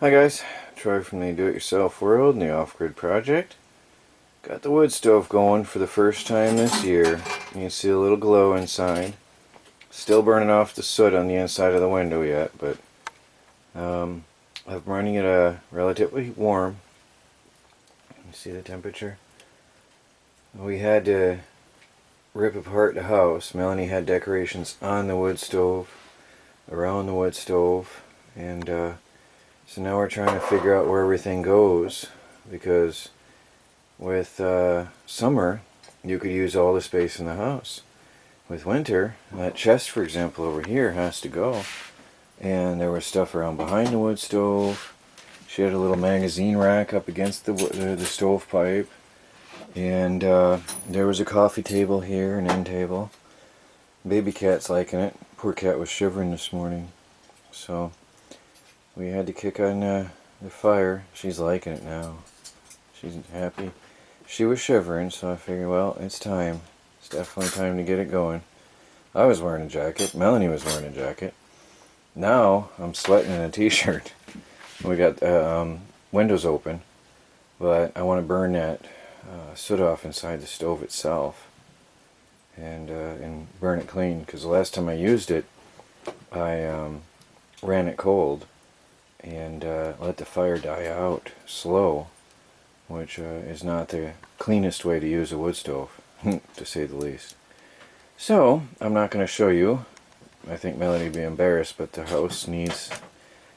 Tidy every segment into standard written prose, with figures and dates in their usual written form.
Hi guys, Troy from the Do-It-Yourself World and the Off-Grid Project. Got the wood stove going for the first time this year. You can see a little glow inside. Still burning off the soot on the inside of the window yet, but I'm running it relatively warm. You see the temperature? We had to rip apart the house. Melanie had decorations on the wood stove, around the wood stove, and so now we're trying to figure out where everything goes, because with summer you could use all the space in the house. With winter, that chest for example over here has to go, and there was stuff around behind the wood stove. She had a little magazine rack up against the stovepipe, and there was a coffee table here, an end table. Baby cat's liking it. Poor cat was shivering this morning, so we had to kick on the fire. She's liking it now. She's happy. She was shivering, so I figured, well, it's time. It's definitely time to get it going. I was wearing a jacket. Melanie was wearing a jacket. Now I'm sweating in a t-shirt. We got windows open, but I want to burn that soot off inside the stove itself, and burn it clean, because the last time I used it, I ran it cold and let the fire die out slow, which is not the cleanest way to use a wood stove, to say the least. So, I'm not going to show you. I think Melanie would be embarrassed, but the house needs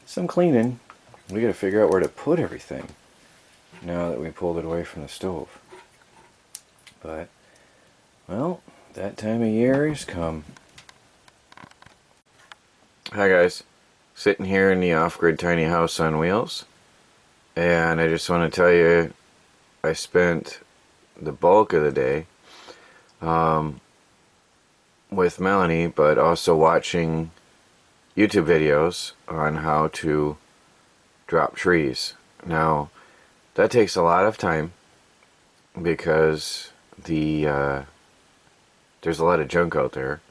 some cleaning. We got to figure out where to put everything now that we pulled it away from the stove. But, well, that time of year has come. Hi guys. Sitting here in the off-grid tiny house on wheels, and I just want to tell you I spent the bulk of the day with Melanie, but also watching YouTube videos on how to drop trees. Now that takes a lot of time, because there's a lot of junk out there.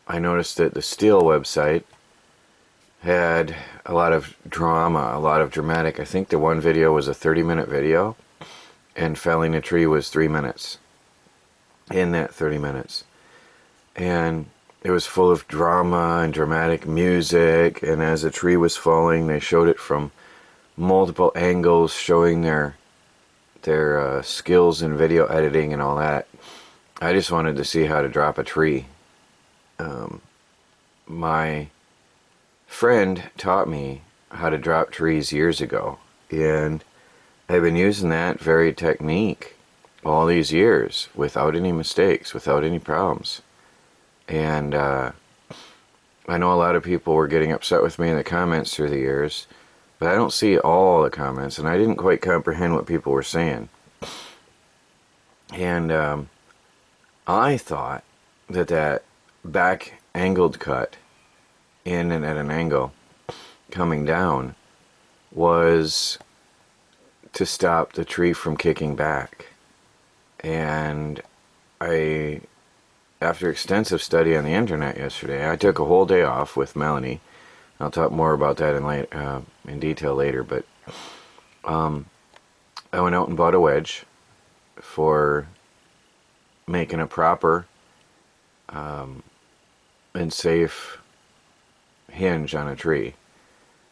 I noticed that the Steel website had a lot of drama, a lot of dramatic. I think the one video was a 30-minute video, and felling a tree was 3 minutes in that 30 minutes. And it was full of drama and dramatic music, and as the tree was falling, they showed it from multiple angles, showing their skills in video editing and all that. I just wanted to see how to drop a tree. My friend taught me how to drop trees years ago, and I've been using that very technique all these years without any mistakes, without any problems. And I know a lot of people were getting upset with me in the comments through the years, but I don't see all the comments, and I didn't quite comprehend what people were saying. And I thought that back angled cut in and at an angle coming down was to stop the tree from kicking back. And after extensive study on the internet yesterday, I took a whole day off with Melanie. I'll talk more about that in detail later, but I went out and bought a wedge for making a proper and safe hinge on a tree.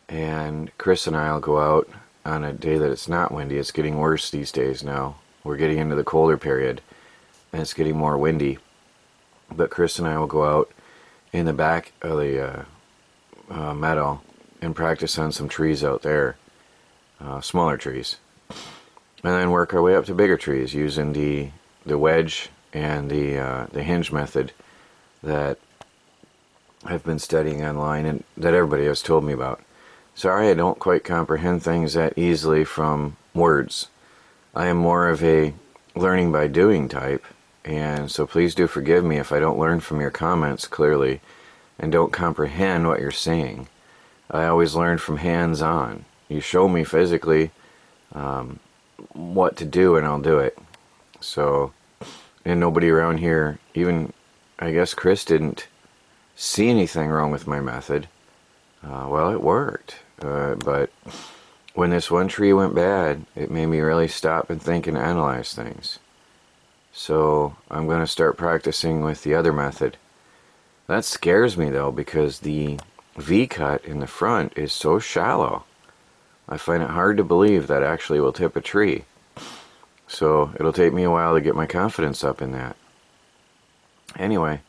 And Chris and I will go out on a day that it's not windy. It's getting worse these days now. We're getting into the colder period, and it's getting more windy. But Chris and I will go out in the back of the meadow and practice on some trees out there, smaller trees, and then work our way up to bigger trees using the wedge and the hinge method that I've been studying online and that everybody has told me about. Sorry, I don't quite comprehend things that easily from words. I am more of a learning by doing type, and so please do forgive me if I don't learn from your comments clearly and don't comprehend what you're saying. I always learn from hands-on. You show me physically what to do, and I'll do it. So, and nobody around here, even I guess Chris, didn't see anything wrong with my method. Well, it worked. But when this one tree went bad, it made me really stop and think and analyze things. So I'm going to start practicing with the other method. That scares me though, because the V-cut in the front is so shallow. I find it hard to believe that actually will tip a tree. So it'll take me a while to get my confidence up in that. Anyway,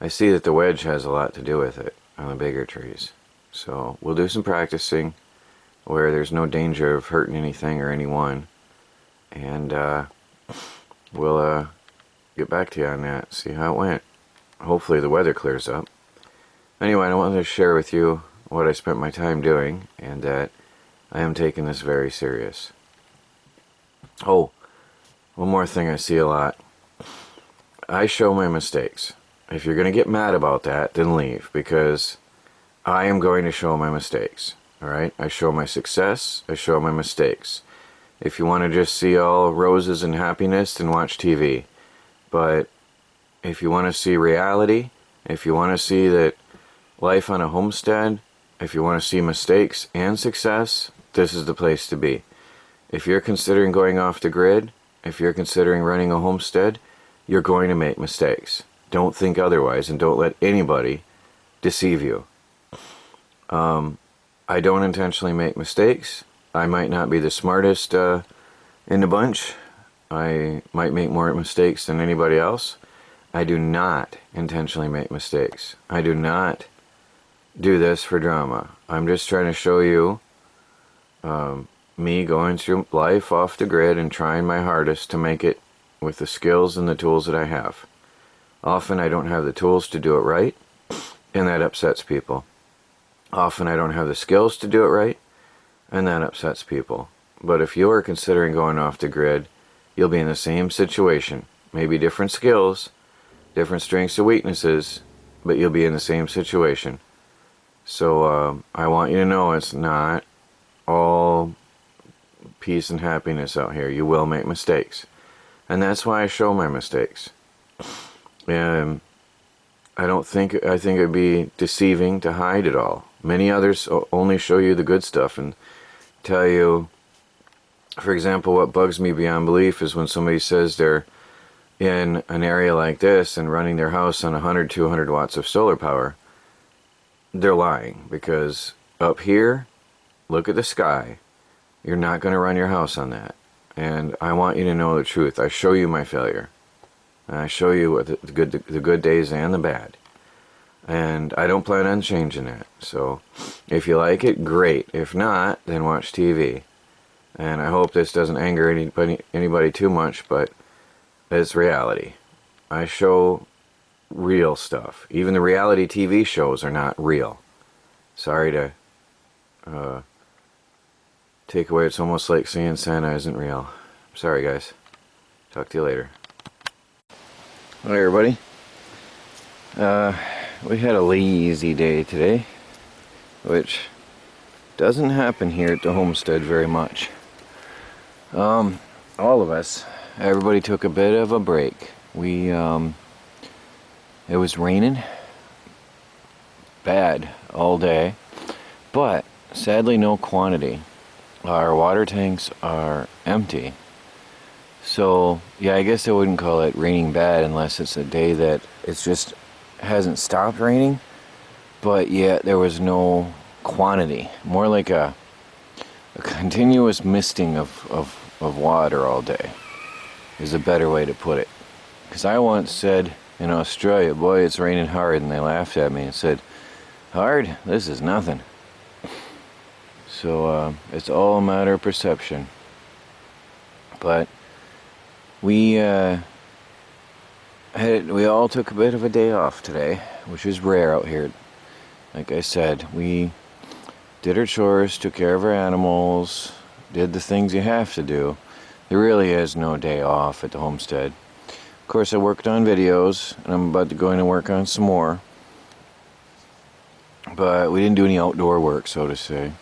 I see that the wedge has a lot to do with it on the bigger trees. So we'll do some practicing where there's no danger of hurting anything or anyone. And we'll get back to you on that, see how it went. Hopefully the weather clears up. Anyway, I wanted to share with you what I spent my time doing, and that I am taking this very serious. Oh, one more thing I see a lot. I show my mistakes. If you're going to get mad about that, then leave, because I am going to show my mistakes. Alright? I show my success, I show my mistakes. If you want to just see all roses and happiness, then watch TV. But if you want to see reality, if you want to see that life on a homestead, if you want to see mistakes and success, this is the place to be. If you're considering going off the grid, if you're considering running a homestead, you're going to make mistakes. Don't think otherwise, and don't let anybody deceive you. I don't intentionally make mistakes. I might not be the smartest in the bunch. I might make more mistakes than anybody else. I do not intentionally make mistakes. I do not do this for drama. I'm just trying to show you me going through life off the grid and trying my hardest to make it with the skills and the tools that I have. Often I don't have the tools to do it right, and that upsets people. Often I don't have the skills to do it right, and that upsets people. But if you are considering going off the grid, you'll be in the same situation. Maybe different skills, different strengths and weaknesses, but you'll be in the same situation. So I want you to know it's not all peace and happiness out here. You will make mistakes. And that's why I show my mistakes. And I think it would be deceiving to hide it all. Many others only show you the good stuff and tell you, for example, what bugs me beyond belief is when somebody says they're in an area like this and running their house on 100, 200 watts of solar power. They're lying, because up here, look at the sky. You're not going to run your house on that. And I want you to know the truth. I show you my failure. And I show you what the good days and the bad. And I don't plan on changing that. So if you like it, great. If not, then watch TV. And I hope this doesn't anger anybody too much, but it's reality. I show real stuff. Even the reality TV shows are not real. Sorry to take away. It's almost like saying Santa isn't real. Sorry, guys. Talk to you later. Hi, everybody. We had a lazy day today, which doesn't happen here at the homestead very much. All of us, everybody took a bit of a break. It was raining bad all day, but sadly no quantity. Our water tanks are empty. So, yeah, I guess I wouldn't call it raining bad unless it's a day that it's just hasn't stopped raining, but yet there was no quantity. More like a continuous misting of water all day is a better way to put it. Because I once said in Australia, boy, it's raining hard, and they laughed at me and said, hard? This is nothing. So it's all a matter of perception. But we all took a bit of a day off today, which is rare out here. Like I said, we did our chores, took care of our animals, did the things you have to do. There really is no day off at the homestead. Of course, I worked on videos, and I'm about to go in and work on some more. But we didn't do any outdoor work, so to say.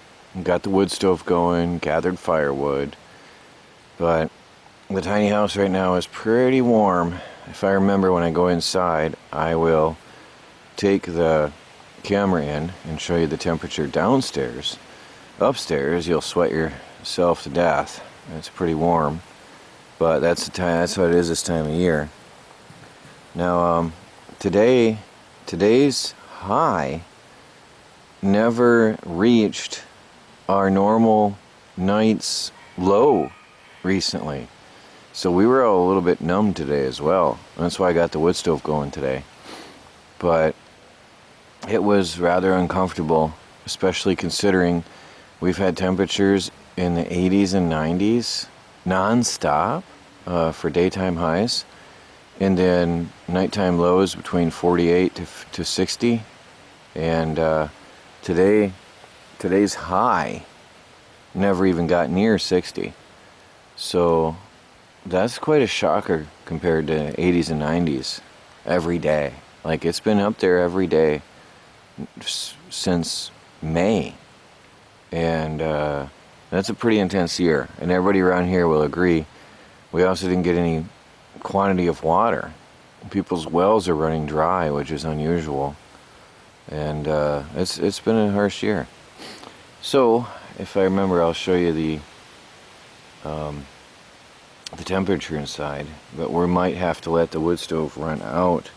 Got the wood stove going, gathered firewood. But the tiny house right now is pretty warm. If I remember when I go inside, I will take the camera in and show you the temperature downstairs. Upstairs, you'll sweat yourself to death. It's pretty warm, but that's the time. That's what it is this time of year. Now, today's high never reached our normal night's low recently. So we were all a little bit numb today as well. That's why I got the wood stove going today. But it was rather uncomfortable, especially considering we've had temperatures in the 80s and 90s non-stop for daytime highs, and then nighttime lows between 48 to 60. And today's high never even got near 60. So that's quite a shocker compared to 80s and 90s every day. Like, it's been up there every day since May. And that's a pretty intense year. And everybody around here will agree. We also didn't get any quantity of water. People's wells are running dry, which is unusual. And it's been a harsh year. So, if I remember, I'll show you the temperature inside, but we might have to let the wood stove run out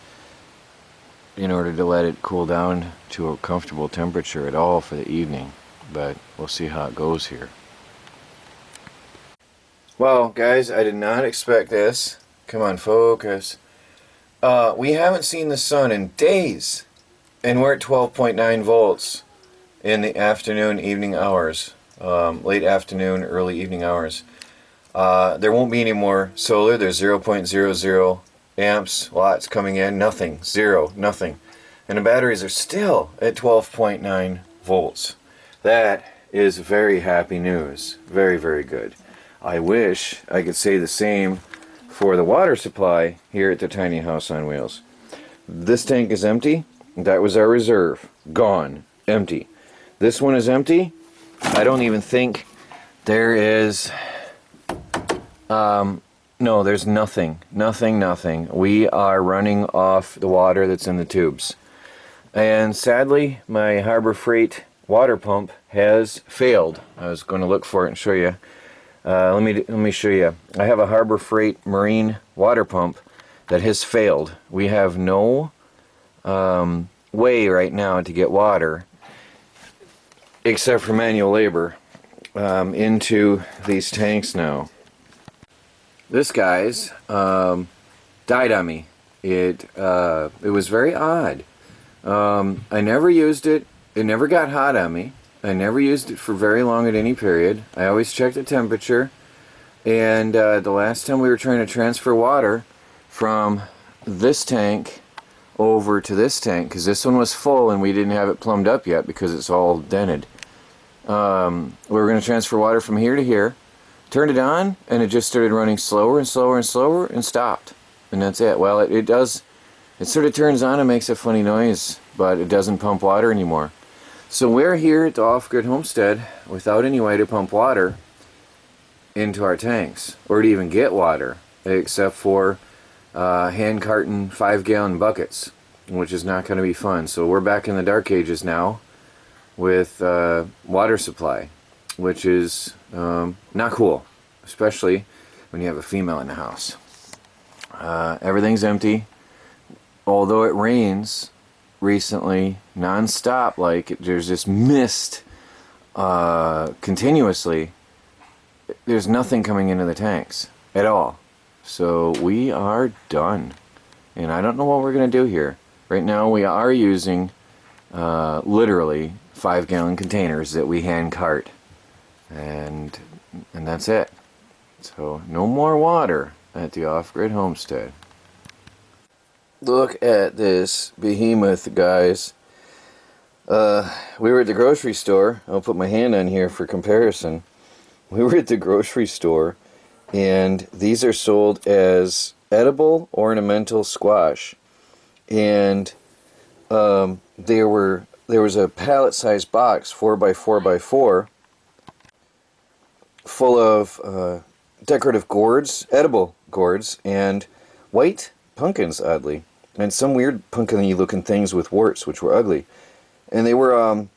in order to let it cool down to a comfortable temperature at all for the evening. But we'll see how it goes here. Well, guys, I did not expect this. Come on, focus. We haven't seen the sun in days, and we're at 12.9 volts in the afternoon, evening hours, late afternoon, early evening hours. There won't be any more solar. There's 0.00 amps, watts coming in, nothing, zero, nothing. And the batteries are still at 12.9 volts. That is very happy news. Very, very good. I wish I could say the same for the water supply here at the tiny house on wheels. This tank is empty. That was our reserve. Gone. Empty. This one is empty. I don't even think there is... no, there's nothing. Nothing. We are running off the water that's in the tubes. And sadly, my Harbor Freight water pump has failed. I was going to look for it and show you. Let me show you. I have a Harbor Freight marine water pump that has failed. We have no way right now to get water, except for manual labor, into these tanks now. This guy's died on me. It was very odd. I never used it. It never got hot on me. I never used it for very long at any period. I always checked the temperature. And the last time we were trying to transfer water from this tank over to this tank, because this one was full and we didn't have it plumbed up yet because it's all dented. We were going to transfer water from here to here. Turned it on, and it just started running slower and slower and slower, and stopped. And that's it. Well, it does, it sort of turns on and makes a funny noise, but it doesn't pump water anymore. So we're here at the off-grid homestead without any way to pump water into our tanks, or to even get water, except for hand carton 5-gallon buckets, which is not going to be fun. So we're back in the dark ages now with water supply, which is not cool, especially when you have a female in the house. Everything's empty. Although it rains recently non-stop, like there's this mist continuously, there's nothing coming into the tanks at all. So we are done. And I don't know what we're going to do here. Right now we are using literally 5-gallon containers that we hand cart. And that's it. So no more water at the off-grid homestead. Look at this behemoth, guys. We were at the grocery store. I'll put my hand on here for comparison. We were at the grocery store, and these are sold as edible ornamental squash. And there was a pallet-sized box, 4x4x4, full of decorative gourds, edible gourds, and white pumpkins, oddly, and some weird pumpkin-y looking things with warts, which were ugly. And they were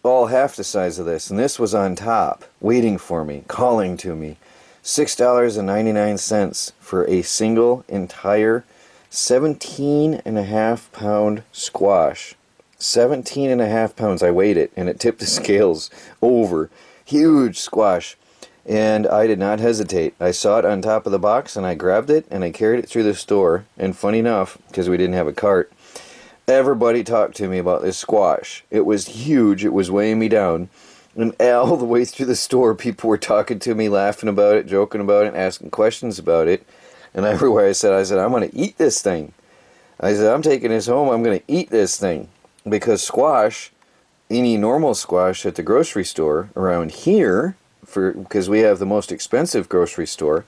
all half the size of this, and this was on top, waiting for me, calling to me. $6.99 for a single entire 17.5 pound squash. 17.5 pounds. I weighed it, and it tipped the scales over. Huge squash. And I did not hesitate. I saw it on top of the box, and I grabbed it, and I carried it through the store. And funny enough, because we didn't have a cart, everybody talked to me about this squash. It was huge. It was weighing me down. And all the way through the store, people were talking to me, laughing about it, joking about it, asking questions about it. And everywhere I said, I'm going to eat this thing. I said, I'm taking this home. I'm going to eat this thing. Because squash, any normal squash at the grocery store around here, because we have the most expensive grocery store,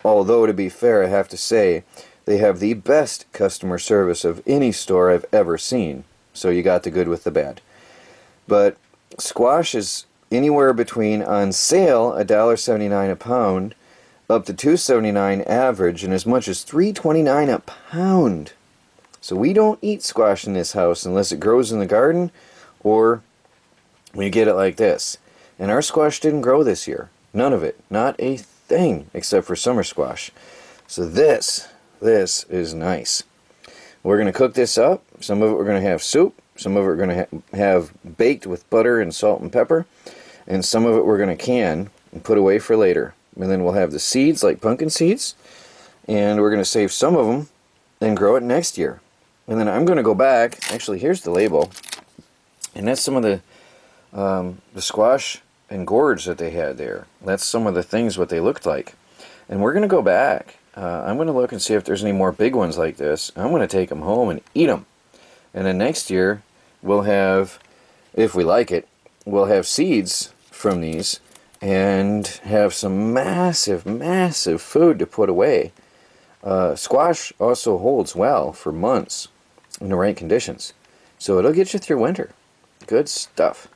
although to be fair, I have to say, they have the best customer service of any store I've ever seen. So you got the good with the bad. But squash is anywhere between, on sale, $1.79 a pound, up to $2.79 average, and as much as $3.29 a pound. So we don't eat squash in this house unless it grows in the garden or we get it like this. And our squash didn't grow this year. None of it. Not a thing except for summer squash. So this is nice. We're going to cook this up. Some of it we're going to have soup. Some of it we're going to have baked with butter and salt and pepper. And some of it we're going to can and put away for later. And then we'll have the seeds like pumpkin seeds. And we're going to save some of them and grow it next year. And then I'm going to go back. Actually, here's the label. And that's some of the squash and gourds that they had there. That's some of the things what they looked like. And we're going to go back. I'm going to look and see if there's any more big ones like this. I'm going to take them home and eat them. And then next year, we'll have, if we like it, we'll have seeds from these and have some massive, massive food to put away. Squash also holds well for months in the right conditions. So it'll get you through winter. Good stuff.